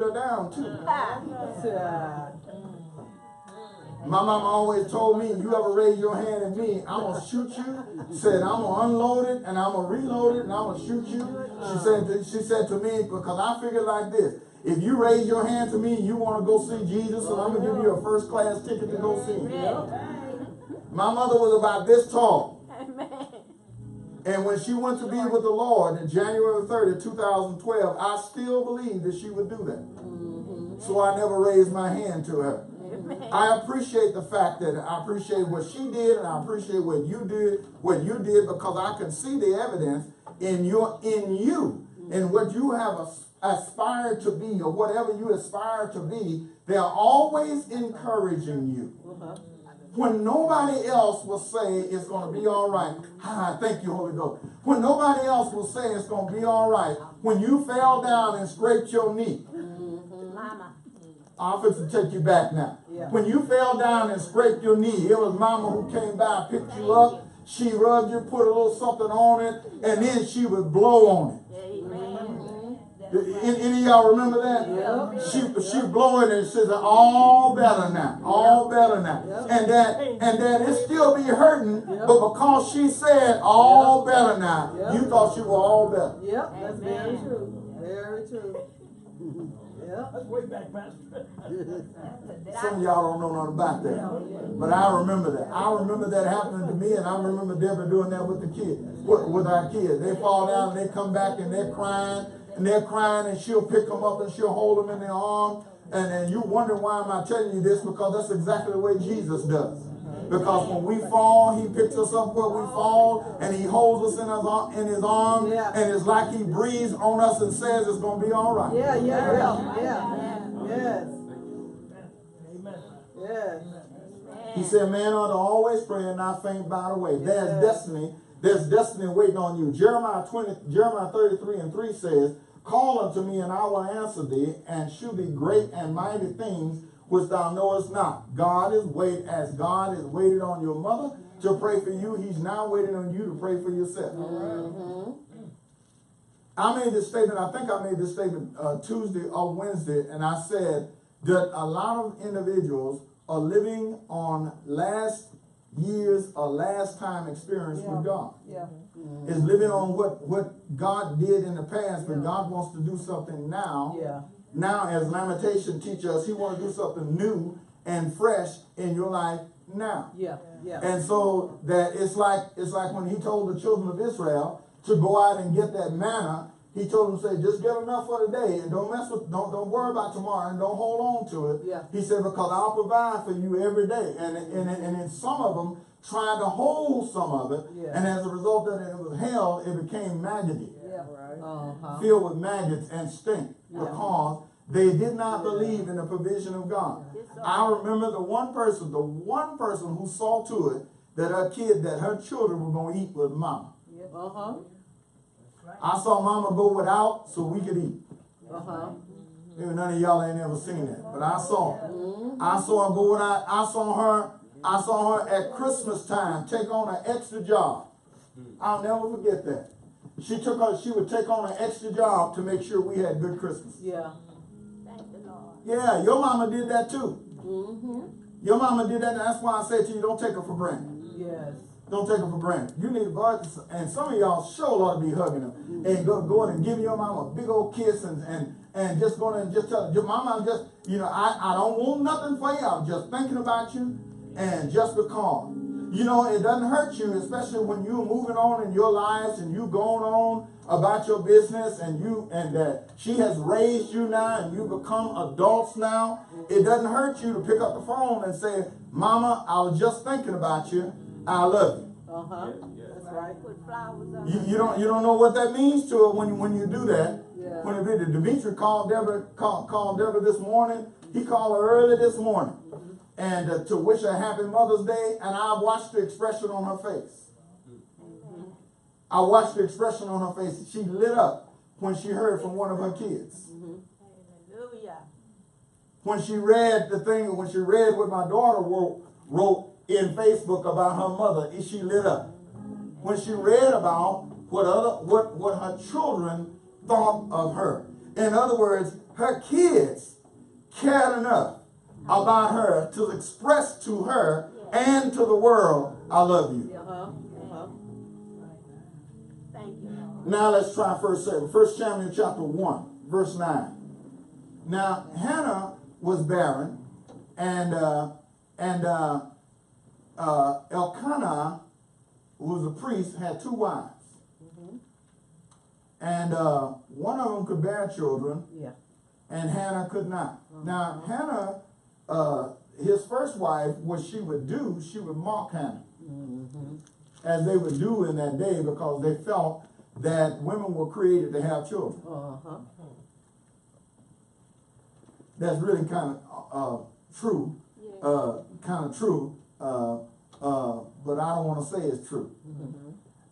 her down too. My mama always told me, you ever raise your hand at me, I'm going to shoot you. Said, I'm going to unload it, and I'm going to reload it, and I'm going to shoot you. She said to me, because I figured like this, if you raise your hand to me, you want to go see Jesus, so I'm going to give you a first class ticket to go see him. My mother was about this tall. And when she went to be with the Lord in January 30, 2012, I still believed that she would do that. So I never raised my hand to her. I appreciate the fact that I appreciate what she did, and I appreciate what you did, because I can see the evidence in you, in what you have aspired to be, or whatever you aspire to be. They are always encouraging you. When nobody else will say it's going to be all right. Thank you, Holy Ghost. When nobody else will say it's going to be all right. When you fell down and scraped your knee. Mama. I'm fixing to take you back now. Yeah. When you fell down and scraped your knee, it was Mama who came by, picked you up. She rubbed you, put a little something on it, and then she would blow on it. Any of y'all remember that? Yeah. She blowing it and says, all better now, all better now. And that it still be hurting, but because she said all better now, you thought you were all better. Yep, that's very true. Very true. That's way back, Pastor. Some of y'all don't know nothing about that. But I remember that. I remember that happening to me, and I remember Deborah doing that with the kids, with our kids. They fall down and they come back and they're crying. And they're crying, and she'll pick them up and she'll hold them in their arms. And then you wonder, why am I telling you this? Because that's exactly the way Jesus does. Because when we fall, he picks us up where we fall, and he holds us in his arms, and it's like he breathes on us and says it's going to be all right. Yes. Amen. Yes. He said, man ought to always pray and not faint by the way. There's destiny. There's destiny waiting on you. Jeremiah 33:3 says, call unto me, and I will answer thee, and shew thee great and mighty things which thou knowest not. God is waited on your mother to pray for you. He's now waiting on you to pray for yourself. I made this statement, I think I made this statement Tuesday or Wednesday, and I said that a lot of individuals are living on last year's or last time experience with God. Is living on what God did in the past, but God wants to do something now. Now, as Lamentation teaches us, he wants to do something new and fresh in your life now. And so that it's like when he told the children of Israel to go out and get that manna. He told them, say, just get enough for today, and don't worry about tomorrow, and don't hold on to it. He said, because I'll provide for you every day. And in some of them tried to hold some of it, and as a result that it was held, it became maggoty, filled with maggots and stink, because they did not believe in the provision of God. I remember the one person who saw to it that her children were going to eat with Mama. I saw Mama go without so we could eat. Maybe none of y'all ain't ever seen that, but I saw her. I saw her go without. I saw her at Christmas time take on an extra job. I'll never forget that. She would take on an extra job to make sure we had good Christmas. Thank the Lord. Yeah, your mama did that too. Your mama did that. That's why I say to you, don't take her for granted. Don't take her for granted. You need to go out, and some of y'all sure ought to be hugging them and going and giving your mama a big old kiss and just going and just tell your mama, I don't want nothing for you. I'm just thinking about you, and just because. It doesn't hurt you, especially when you're moving on in your lives and you going on about your business, and she has raised you now and you become adults now. It doesn't hurt you to pick up the phone and say, Mama, I was just thinking about you. I love you. That's right. Put flowers on You don't know what that means to her when you do that. When Dimitri called Deborah this morning, he called her early this morning. And to wish her happy Mother's Day, and I watched the expression on her face. I watched the expression on her face. She lit up when she heard from one of her kids. Hallelujah. When she read what my daughter wrote in Facebook about her mother, she lit up. When she read about what her children thought of her. In other words, her kids cared enough about her to express to her and to the world, I love you. Thank you, Lord. Now let's try first Samuel chapter 1, verse 9. Now Hannah was barren, and Elkanah, who was a priest, had 2 wives. And one of them could bear children, and Hannah could not. Now Hannah, his first wife, what she would do, she would mock Hannah, as they would do in that day, because they felt that women were created to have children. That's really kind of true, kind of true, but I don't want to say it's true.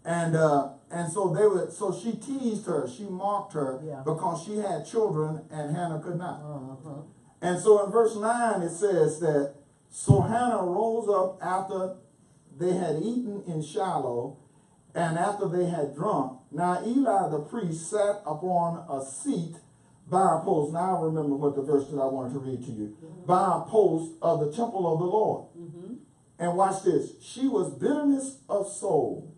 And so they would. So she teased her, she mocked her, because she had children and Hannah could not. And so in verse 9 it says that, so Hannah rose up after they had eaten in Shiloh, and after they had drunk. Now Eli the priest sat upon a seat by a post. Now I remember what the verse that I wanted to read to you. By a post of the temple of the Lord. And watch this. She was bitterness of soul,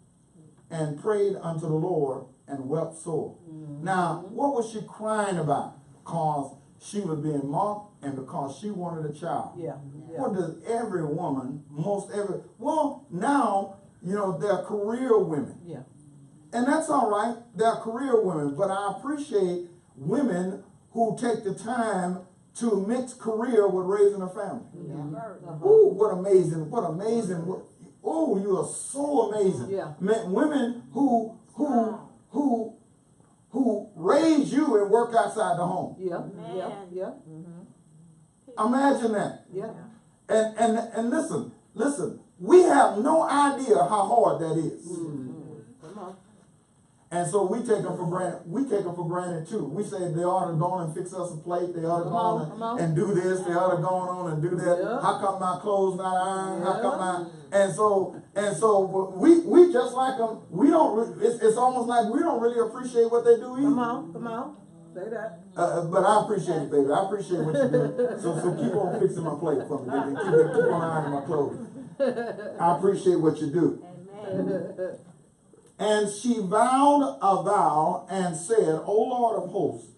and prayed unto the Lord, and wept sore. Now, what was she crying about? Because she was being mocked, and because she wanted a child. What does every woman, well, now, you know, they're career women. And that's all right. They're career women. But I appreciate women who take the time to mix career with raising a family. Ooh, what amazing. Oh, you are so amazing. Women who raise you and work outside the home. Imagine that. And listen, we have no idea how hard that is. And so we take them for granted. We take them for granted too. We say they ought to go on and fix us a plate. They ought to go on and do this. They ought to go on and do that. How come my clothes not ironed? How come my and so we just like them. We don't. It's almost like we don't really appreciate what they do either. Come on. Say that. But I appreciate it, baby. I appreciate what you do. So keep on fixing my plate for me. Keep on ironing my clothes. I appreciate what you do. Amen. And she vowed a vow and said, O Lord of hosts,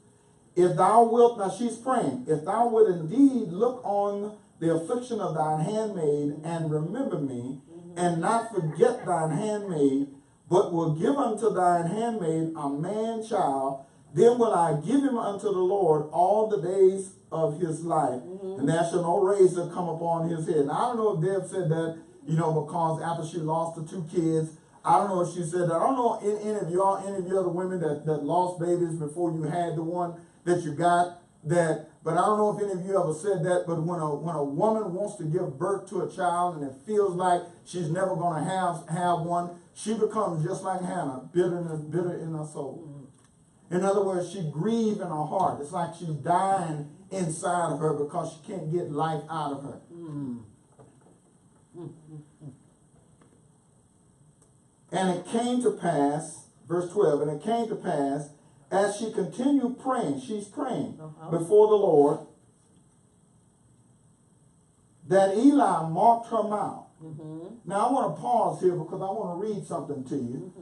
if thou wilt, now she's praying, if thou wilt indeed look on the affliction of thine handmaid and remember me, and not forget thine handmaid, but will give unto thine handmaid a man child, then will I give him unto the Lord all the days of his life, and there shall no razor come upon his head. Now, I don't know if Deb said that, you know, because after she lost the 2 kids, I don't know if she said that. I don't know any of you other women that lost babies before you had the one that you got. But I don't know if any of you ever said that. But when a woman wants to give birth to a child and it feels like she's never going to have one, she becomes just like Hannah, bitter in her soul. In other words, she grieves in her heart. It's like she's dying inside of her because she can't get life out of her. And it came to pass, verse 12, and it came to pass, as she continued praying, she's praying before the Lord, that Eli marked her mouth. Now I want to pause here because I want to read something to you.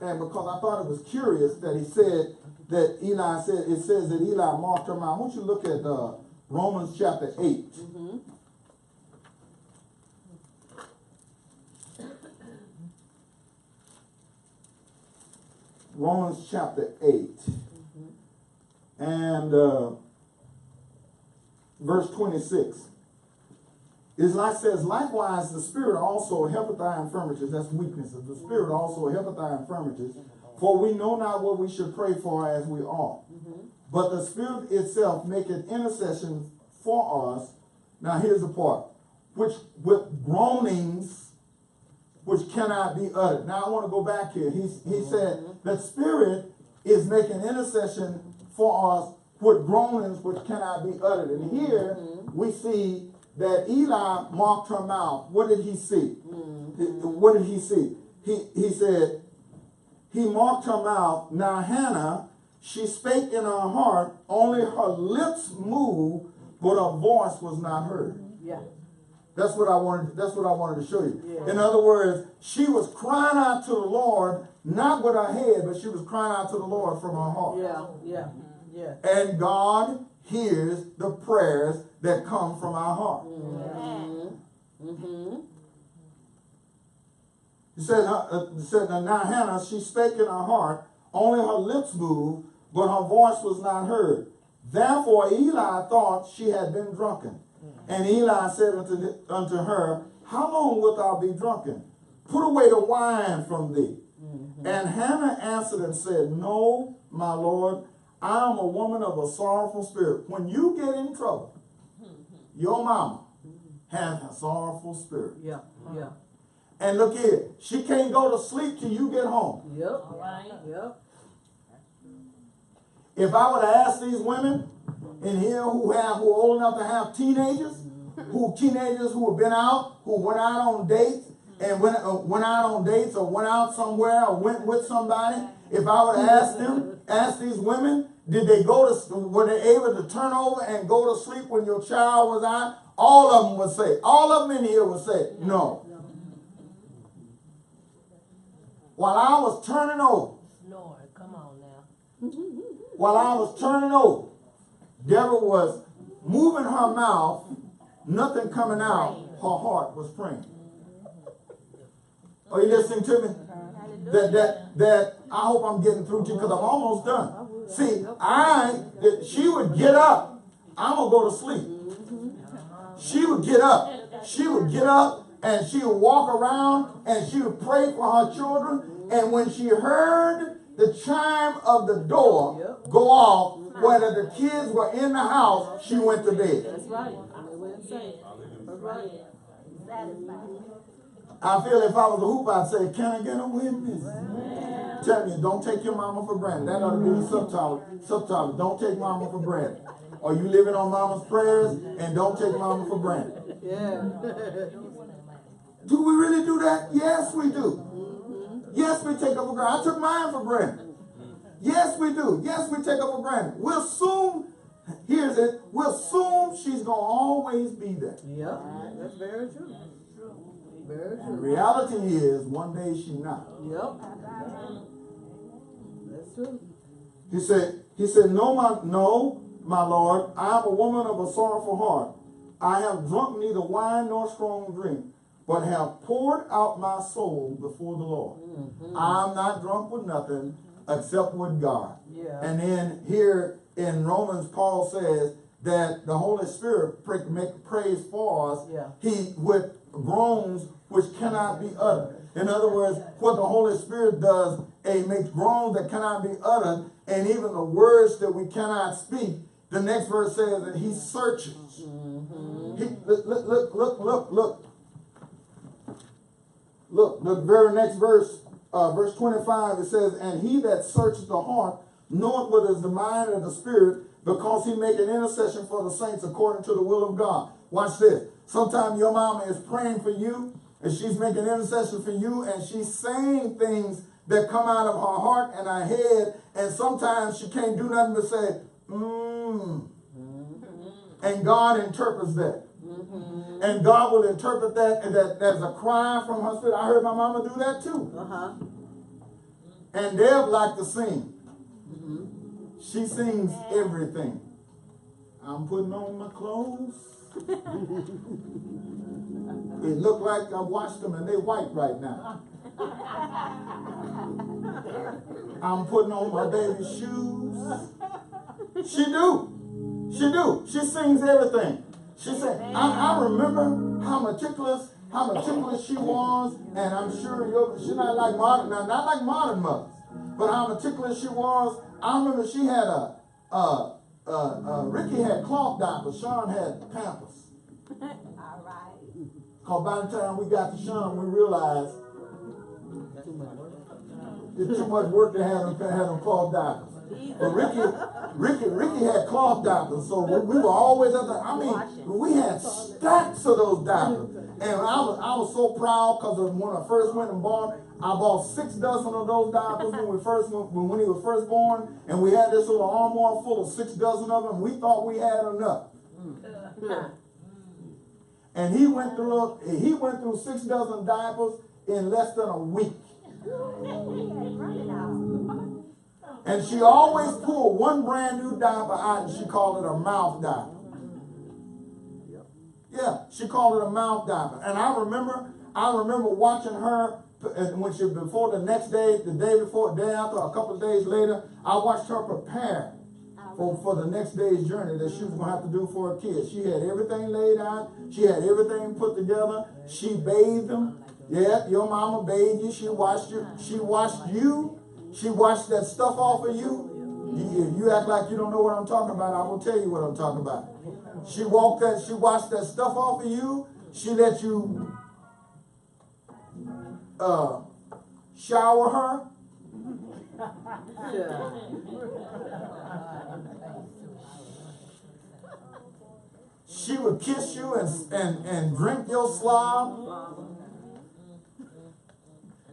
And because I thought it was curious that he said that Eli said, it says that Eli marked her mouth. I want you to look at Romans chapter 8. Romans chapter 8 and verse 26. It says, likewise the Spirit also helpeth our infirmities. That's weaknesses. The Spirit also helpeth our infirmities. For we know not what we should pray for as we ought. But the Spirit itself maketh intercession for us. Now here's the part. Which with groanings which cannot be uttered. Now I want to go back here. He said the Spirit is making intercession for us with groanings which cannot be uttered. And here we see that Eli marked her mouth. What did he see? What did he see? He he marked her mouth. Now Hannah, she spake in her heart, only her lips moved, but her voice was not heard. Yeah. That's what I wanted to show you. Yeah. In other words, she was crying out to the Lord, not with her head, but she was crying out to the Lord from her heart. Yeah. Yeah. Yeah. And God hears the prayers that come from our heart. He said, now Hannah, she spake in her heart, only her lips moved, but her voice was not heard. Therefore Eli thought she had been drunken. And Eli said unto her, how long wilt thou be drunken? Put away the wine from thee. And Hannah answered and said, no, my Lord, I am a woman of a sorrowful spirit. When you get in trouble, your mama has a sorrowful spirit. Yeah. Yeah. And look here, she can't go to sleep till you get home. Yep. Right. Yep. If I were to ask these women in here who are old enough to have teenagers who have been out, who went out on dates and went out on dates or went out somewhere or went with somebody, if I were to ask these women, were they able to turn over and go to sleep when your child was out? All of them in here would say, no. While I was turning over, Lord, come on now. while I was turning over, Deborah was moving her mouth, nothing coming out, her heart was praying. Are you listening to me? That I hope I'm getting through to you because I'm almost done. See, she would get up, I'm gonna go to sleep. She would get up, and she would walk around and she would pray for her children. And when she heard the chime of the door go off, whether the kids were in the house, she went to bed. That's right. They went insane. That's right. Satisfied. I feel if I was a hoop, I'd say, can I get a witness? Tell me, don't take your mama for granted. That ought to be the subtitle. Don't take mama for granted. Are you living on mama's prayers? And don't take mama for granted. Yeah. Do we really do that? Yes, we do. Yes, we take her for granted. I took mine for granted. Yes, we do. Yes, we take her for granted. We'll soon she's going to always be there. Yep. That's very true. Very The true. reality is, one day she's not. Yep. That's true. He said, no, my Lord, I am a woman of a sorrowful heart. I have drunk neither wine nor strong drink, but have poured out my soul before the Lord. I'm not drunk with nothing except with God. Yeah. And then here in Romans, Paul says that the Holy Spirit prays for us. Yeah. He with groans which cannot be uttered. In other words, what the Holy Spirit does, it makes groans that cannot be uttered, and even the words that we cannot speak. The next verse says that he searches. Look, the very next verse, verse 25, it says, and he that searches the heart knoweth what is the mind of the Spirit, because he make an intercession for the saints according to the will of God. Watch this. Sometimes your mama is praying for you, and she's making intercession for you, and she's saying things that come out of her heart and her head, and sometimes she can't do nothing but say, and God interprets that. And God will interpret that as a cry from her spirit. I heard my mama do that too. And Deb liked to sing. She sings everything. I'm putting on my clothes. It looked like I washed them and they white right now. I'm putting on my baby's shoes. She do. She sings everything. She said, I remember how meticulous she was, and I'm sure she's not like modern mothers, but how meticulous she was. I remember she had Ricky had cloth diapers, Sean had Pampers. All right. Because by the time we got to Sean, we realized it's too much work to have them cloth diapers. But Ricky had cloth diapers, so we were always up there. I mean, we had stacks of those diapers. And I was so proud because when I first went and bought, I bought 6 dozen of those diapers when he was first born, and we had this little armoire full of 6 dozen of them. We thought we had enough. And he went through 6 dozen diapers in less than a week. And she always pulled one brand new diaper out, and she called it a mouth diaper. Yeah, she called it a mouth diaper. And I remember watching her when she, before the next day, the day before, the day after, a couple of days later, I watched her prepare for the next day's journey that she was going to have to do for her kids. She had everything laid out. She had everything put together. She bathed them. Yeah, your mama bathed you. She washed you. She washed you. She washed that stuff off of you. You act like you don't know what I'm talking about. I will tell you what I'm talking about. She washed that stuff off of you. She let you shower her. Yeah. She would kiss you and drink your slob.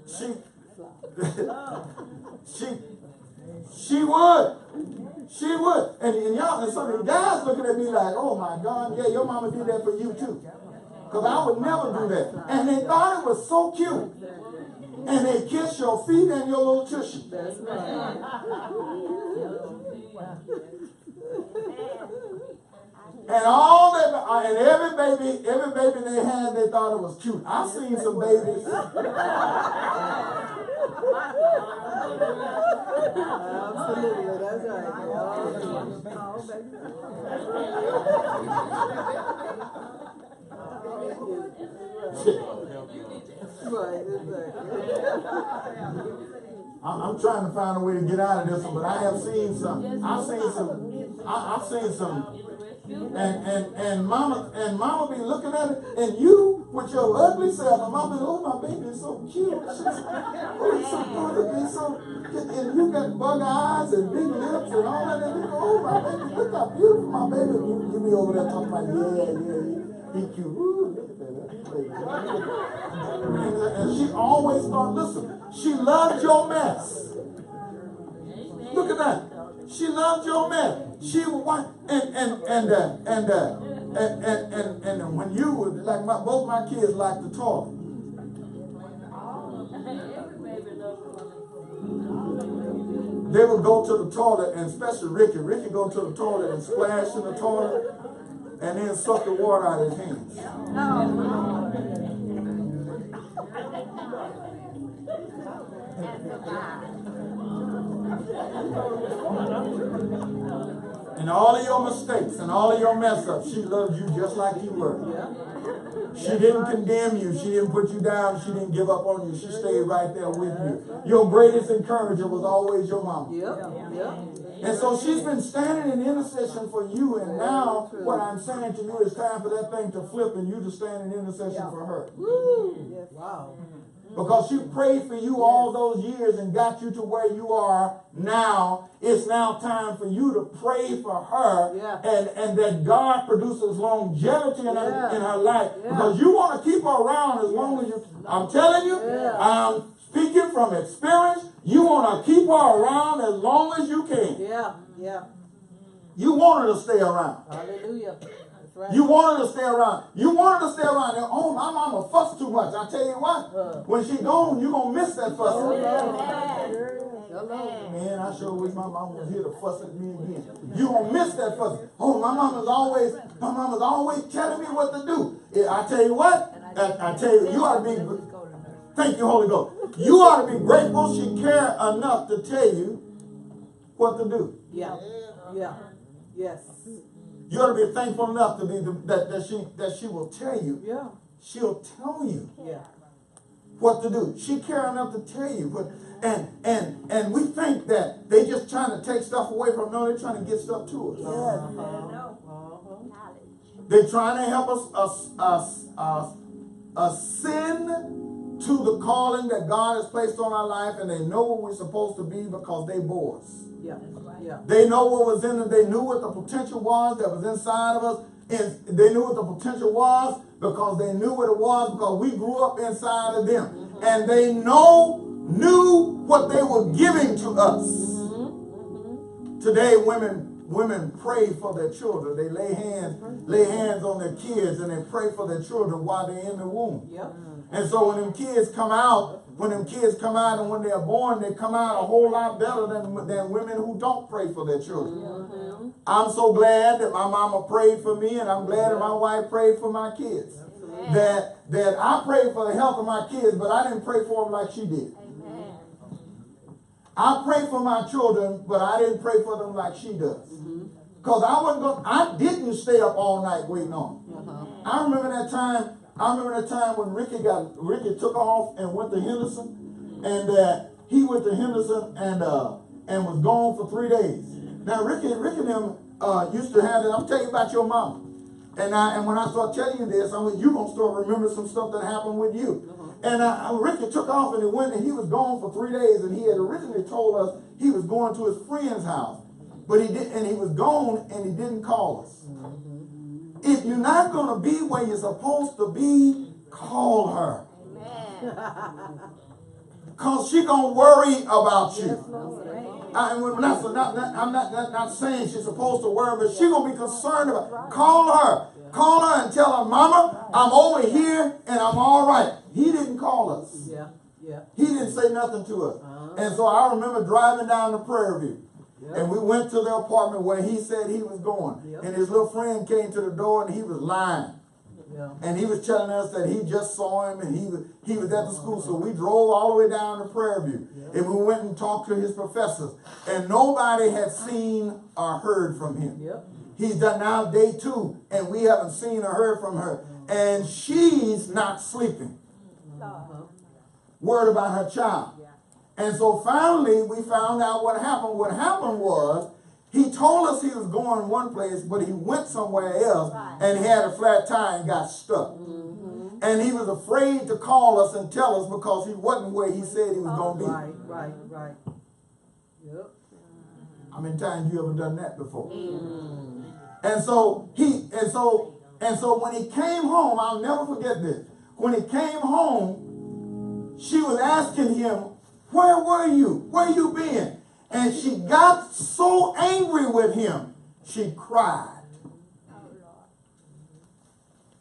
She would. She would. And y'all, and some of the guys looking at me like, oh my God, yeah, your mama did that for you too. Because I would never do that. And they thought it was so cute. And they kiss your feet and your little tushy. That's right. And all that, and every baby they had, they thought it was cute. I've seen some babies. Absolutely, that's right. I'm trying to find a way to get out of this one, but I have seen some. I've seen some. And mama be looking at it, and you with your ugly self, and mama, oh, my baby is so cute. She's so good. He's so, and you got bug eyes and big lips and all that, and you go, oh, my baby, look how beautiful my baby. You be over there talking about, yeah, he cute. Ooh, look at that. And she always thought, listen, she loved your mess. Look at that. She loved your mess. She would and when you would, like both my kids like the toilet. They would go to the toilet, and especially Ricky. Ricky go to the toilet and splash in the toilet, and then suck the water out of his hands. And all of your mistakes and all of your mess ups, she loved you just like you were. She didn't condemn you. She didn't put you down. She didn't give up on you. She stayed right there with you. Your greatest encourager was always your mama. And so she's been standing in intercession for you. And now what I'm saying to you is time for that thing to flip and you to stand in intercession for her. Wow. Because she prayed for you all those years and got you to where you are now. It's now time for you to pray for her and that God produces longevity in her life. Because you want to keep her around as long as you, I'm telling you, I'm speaking from experience, you want to keep her around as long as you can. You want her to stay around. Hallelujah. Right. You want her to stay around. You want her to stay around. And, oh, my mama fuss too much. I tell you what, when she gone, you're going to miss that fuss. Man, I sure wish my mama was here to fuss at me again. You're going to miss that fuss. Oh, my mama's always telling me what to do. I tell you what, I tell you, you ought to be, thank you, Holy Ghost. You ought to be grateful she cared enough to tell you what to do. Yes. You ought to be thankful enough to be that she will tell you. She'll tell you what to do. She cares enough to tell you. And we think that they just trying to take stuff away from us. No, they're trying to get stuff to us. They're trying to help us ascend to the calling that God has placed on our life, and they know what we're supposed to be because they bore us. They know what was in it. They knew what the potential was that was inside of us. And they knew what the potential was because they knew what it was because we grew up inside of them. and they knew what they were giving to us. Today, women pray for their children. They lay hands on their kids, and they pray for their children while they're in the womb. Yep. And so when them kids come out, and when they're born, they come out a whole lot better than women who don't pray for their children. I'm so glad that my mama prayed for me, and I'm glad that my wife prayed for my kids. That I prayed for the health of my kids, but I didn't pray for them like she did. I prayed for my children, but I didn't pray for them like she does. Because I didn't stay up all night waiting on them. I remember that time when Ricky took off and went to Henderson, and he went to Henderson and was gone for 3 days. Now Ricky and them used to have that. I'm telling you about your mama. And when I start telling you this, you're going to start remembering some stuff that happened with you. And Ricky took off and he went, and he was gone for 3 days, and he had originally told us he was going to his friend's house. But he was gone and he didn't call us. If you're not going to be where you're supposed to be, call her. Because she's going to worry about you. I'm not saying she's supposed to worry, but she's going to be concerned about it. Call her. Call her and tell her, Mama, I'm over here and I'm all right. He didn't call us. He didn't say nothing to us. And so I remember driving down to Prairie View. And we went to the apartment where he said he was going. And his little friend came to the door and he was lying. And he was telling us that he just saw him and he was at the school. So we drove all the way down to Prairie View. And we went and talked to his professors. And nobody had seen or heard from him. He's done now day 2, and we haven't seen or heard from her. And she's not sleeping. Worried about her child. And so finally, we found out what happened. What happened was, he told us he was going one place, but he went somewhere else, and he had a flat tire and got stuck. And he was afraid to call us and tell us because he wasn't where he said he was going to be. Right. How many times you ever done that before? And so when he came home, I'll never forget this. When he came home, she was asking him, where were you? Where you been? And she got so angry with him, she cried.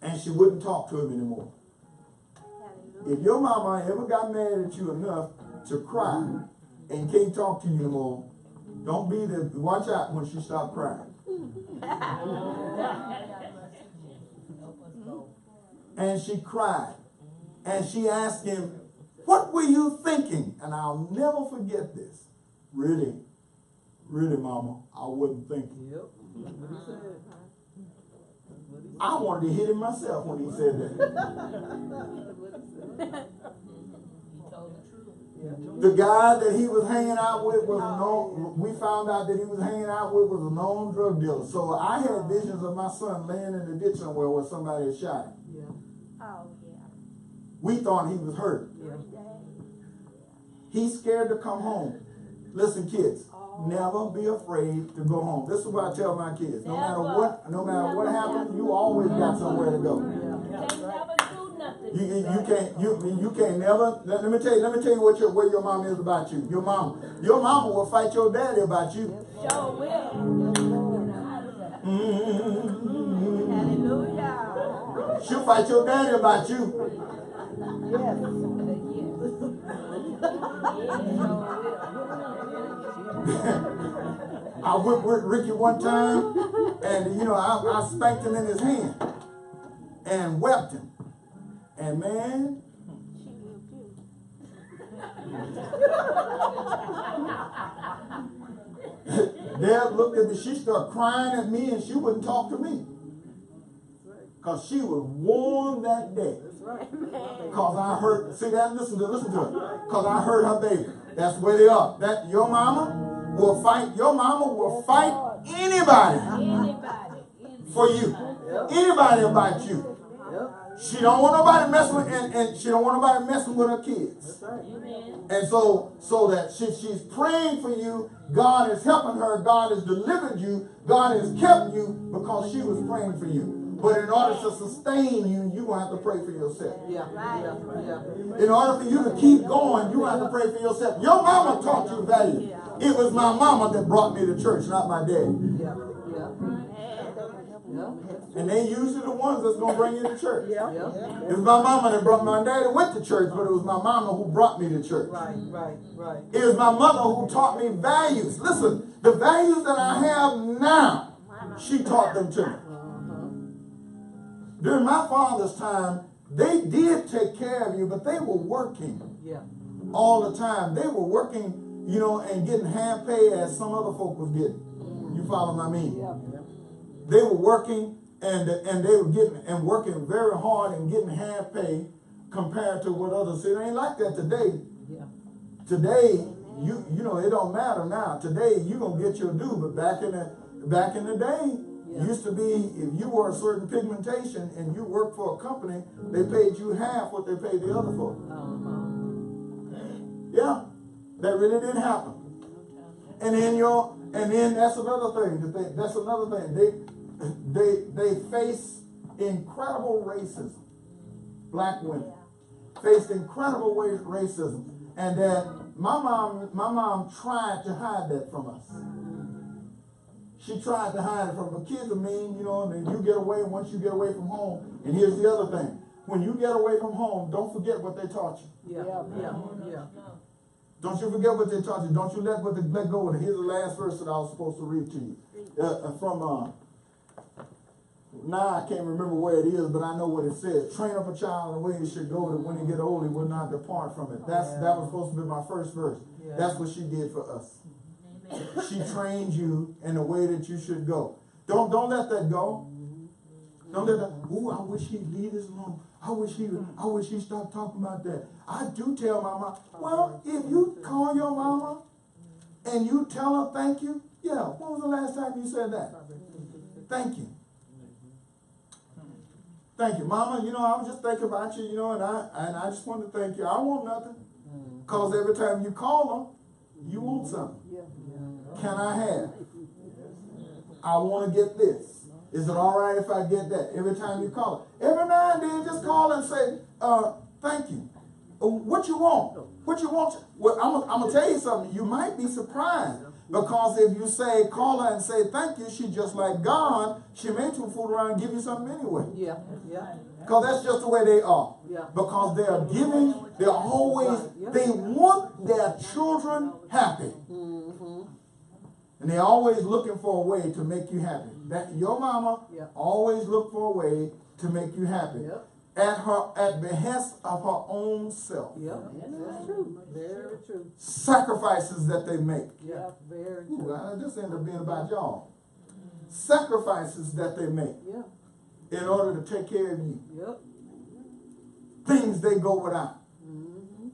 And she wouldn't talk to him anymore. If your mama ever got mad at you enough to cry and can't talk to you anymore, don't be there. Watch out when she stopped crying. And she cried. And she asked him, what were you thinking? And I'll never forget this. Really, Mama, I wasn't thinking. I wanted to hit him myself when he said that. The guy that he was hanging out with was a known, we found out that he was hanging out with was a known drug dealer. So I had visions of my son laying in the ditch somewhere where somebody had shot him. We thought he was hurt. He's scared to come home. Listen, kids, never be afraid to go home. This is what I tell my kids. No matter what happens, you always got somewhere to go. You can't never. Let me tell you where your mom is about you. Your mama will fight your daddy about you. Sure will. Hallelujah. She'll fight your daddy about you. I whipped with Ricky one time, and I spanked him in his hand and wept him. And man, Deb looked at me, she started crying at me, and she wouldn't talk to me. Because she was worn that day. Because I heard, see that? Listen to it. Because I heard her baby. That's where they are. That your mama will fight anybody for you. Anybody about you. She don't want nobody messing with, and she don't want nobody messing with her kids. And so that she's praying for you. God is helping her. God has delivered you. God has kept you because she was praying for you. But in order to sustain you, you're going to have to pray for yourself. Yeah, yeah, yeah. In order for you to keep going, you have to pray for yourself. Your mama taught you value. It was my mama that brought me to church, not my daddy. Yeah, yeah. Yeah. And they usually the ones that's going to bring you to church. Yeah. It was my mama that brought me. My daddy went to church, but it was my mama who brought me to church. Right. It was my mother who taught me values. Listen, the values that I have now, she taught them to me. During my father's time, they did take care of you, but they were working all the time. They were working, you know, and getting half pay as some other folk was getting. You follow what I mean? They were working and they were getting and working very hard and getting half pay compared to what others. It ain't like that today. Today, you know, it don't matter now. Today you gonna get your due, but back in the day, used to be if you were a certain pigmentation and you worked for a company, they paid you half what they paid the other folk. Yeah, that really didn't happen. And then that's another thing. That's another thing. They face incredible racism. Black women faced incredible racism, and that my mom tried to hide that from us. She tried to hide it from her. Kids are mean, you know, and then you get away. Once you get away from home, and here's the other thing: when you get away from home, don't forget what they taught you. Yeah. Don't you forget what they taught you. Don't you let go of it. Here's the last verse that I was supposed to read to you. Now I can't remember where it is, but I know what it says. Train up a child in the way he should go, that when he get old, he will not depart from it. That was supposed to be my first verse. That's what she did for us. She trained you in the way that you should go. Don't let that go. Don't let that. Ooh, I wish he'd leave this alone. I wish he stopped talking about that. I do tell my mom. Well, if you call your mama and you tell her thank you, when was the last time you said that? Thank you. Thank you, Mama. You know, I was just thinking about you, you know, and I just want to thank you. I don't want nothing. Because every time you call her, you want something. Can I have? I want to get this. Is it all right if I get that? Every time you call her. Every now and then, just call and say, thank you. What you want? What you want? Well, I'm going to tell you something. You might be surprised. Because if you say, call her and say thank you, she just like God, she may too fool around and give you something anyway. Because that's just the way they are. Because they are giving, they're always, they want their children happy. And they're always looking for a way to make you happy. That your mama always look for a way to make you happy. At behest of her own self. That's true. Very true. Sacrifices that they make. Very true. This ended up being about y'all. Sacrifices that they make in order to take care of you. Things they go without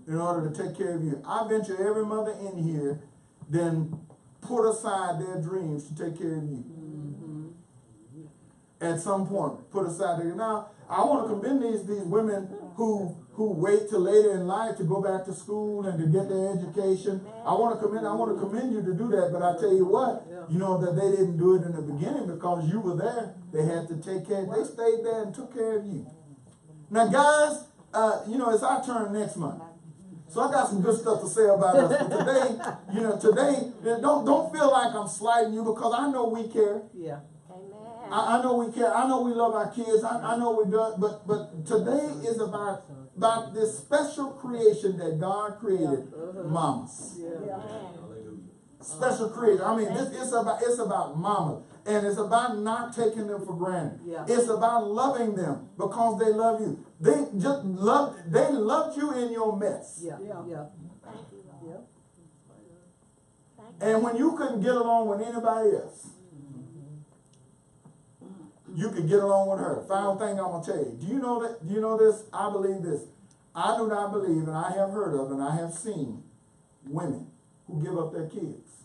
in order to take care of you. I venture every mother in here then put aside their dreams to take care of you. At some point, put aside their. Now, I want to commend these women who wait till later in life to go back to school and to get their education. I want to commend you to do that. But I tell you what, you know that they didn't do it in the beginning because you were there. They had to take care. They stayed there and took care of you. Now, guys, you know it's our turn next month. So I got some good stuff to say about us. But today, don't feel like I'm slighting you because I know we care. I know we care. I know we love our kids. I know we do. But today is about this special creation that God created, mamas. Special creation. I mean, it's about mamas, and it's about not taking them for granted. It's about loving them because they love you. They loved you in your mess. And when you couldn't get along with anybody else, you could get along with her. Final thing I'm going to tell you. Do you know that? Do you know this? I believe this. I do not believe, and I have heard of, and I have seen women who give up their kids.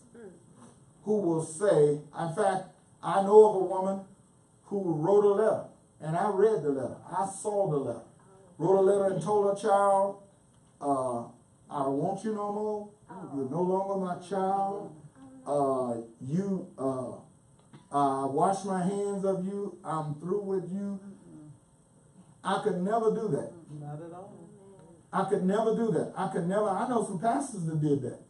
Who will say, in fact, I know of a woman who wrote a letter, and I read the letter. I saw the letter. Wrote a letter and told her child, I don't want you no more. You're no longer my child. wash my hands of you, I'm through with you. I could never do that. Not at all. I could never do that. I know some pastors that did that.